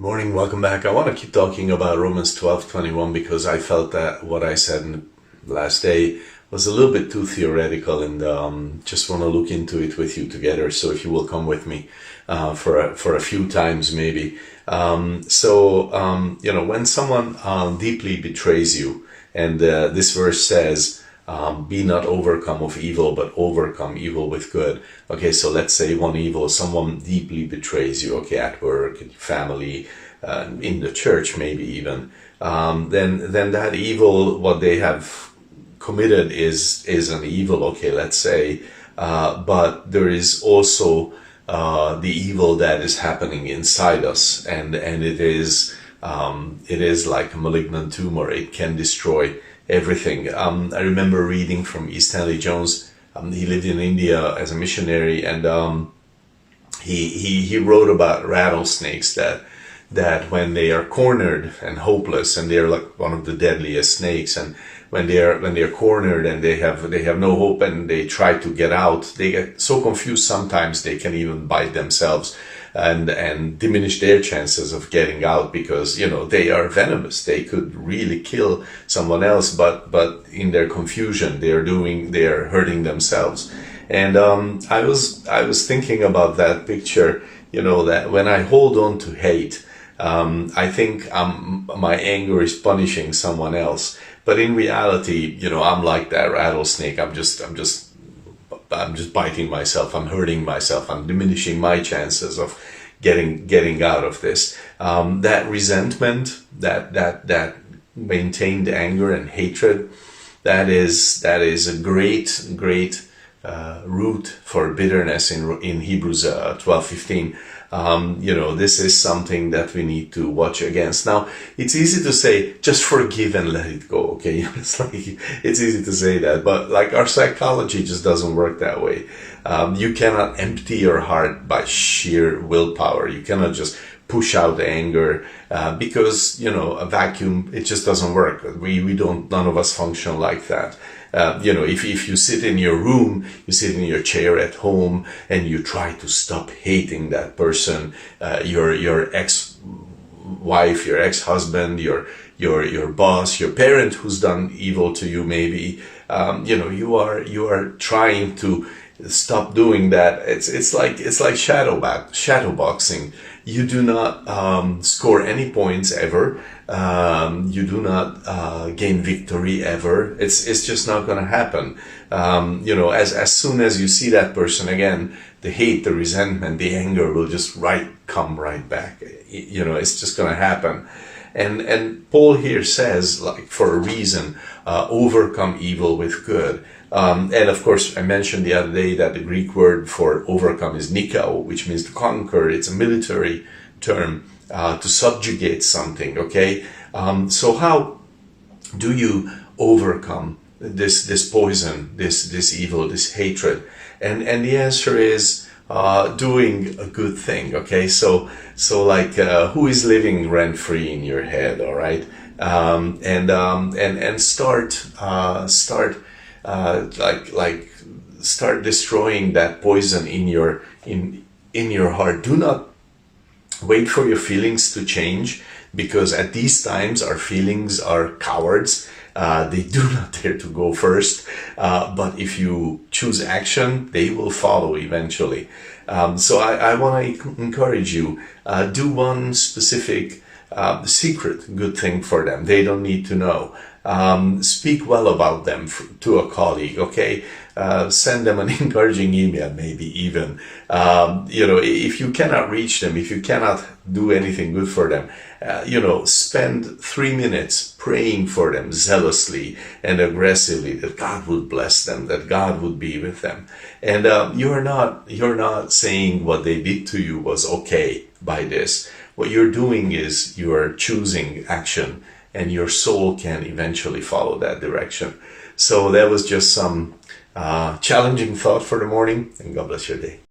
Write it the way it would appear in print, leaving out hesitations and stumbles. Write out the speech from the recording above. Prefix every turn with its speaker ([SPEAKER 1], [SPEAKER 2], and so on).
[SPEAKER 1] Morning, welcome back. I want to keep talking about Romans 12:21 because I felt that what I said in the last day was a little bit too theoretical, and just want to look into it with you together. So if you will come with me for a few times maybe. When someone deeply betrays you, and this verse says, be not overcome of evil, but overcome evil with good. Okay, so let's say one evil, someone deeply betrays you, okay, at work, in family, in the church maybe even, then that evil, what they have committed is an evil, okay, let's say, but there is also the evil that is happening inside us, and it is like a malignant tumor. It can destroy everything. I remember reading from E. Stanley Jones. He lived in India as a missionary, and he wrote about rattlesnakes that when they are cornered and hopeless, and they're like one of the deadliest snakes, and when they're cornered and they have no hope and they try to get out, they get so confused sometimes they can even bite themselves and diminish their chances of getting out, because they are venomous. They could really kill someone else, but in their confusion they are hurting themselves. And I was thinking about that picture, that when I hold on to hate, I think my anger is punishing someone else, but in reality, I'm like that rattlesnake. I'm just biting myself. I'm hurting myself. I'm diminishing my chances of getting out of this. That resentment, that maintained anger and hatred, that is a great root for bitterness in Hebrews 12:15. This is something that we need to watch against. Now, it's easy to say, just forgive and let it go, okay? It's easy to say that, but our psychology just doesn't work that way. You cannot empty your heart by sheer willpower. You cannot just push out anger, because, a vacuum, it just doesn't work. None of us function like that. If you sit in your room, you sit in your chair at home, and you try to stop hating that person, your ex-wife, your ex-husband, your boss, your parent who's done evil to you, maybe, you are trying to stop doing that. It's like shadow boxing. You do not score any points ever. You do not gain victory ever. It's just not going to happen. As soon as you see that person again, the hate, the resentment, the anger will just come right back. It's just going to happen. And Paul here says, for a reason, overcome evil with good. And of course, I mentioned the other day that the Greek word for overcome is nikao, which means to conquer. It's a military term, to subjugate something, okay? So how do you overcome this poison, this evil, this hatred? And the answer is doing a good thing, okay? So who is living rent-free in your head, all right? And start destroying that poison in your heart. Do not wait for your feelings to change, because at these times our feelings are cowards. They do not dare to go first, but if you choose action, they will follow eventually. So I want to encourage you, do one specific secret good thing for them. They don't need to know. Speak well about them to a colleague, okay? Send them an encouraging email, maybe even. If you cannot reach them, if you cannot do anything good for them, spend 3 minutes praying for them zealously and aggressively, that God would bless them, that God would be with them. And you're not saying what they did to you was okay by this. What you're doing is you are choosing action, and your soul can eventually follow that direction. So that was just some challenging thought for the morning, and God bless your day.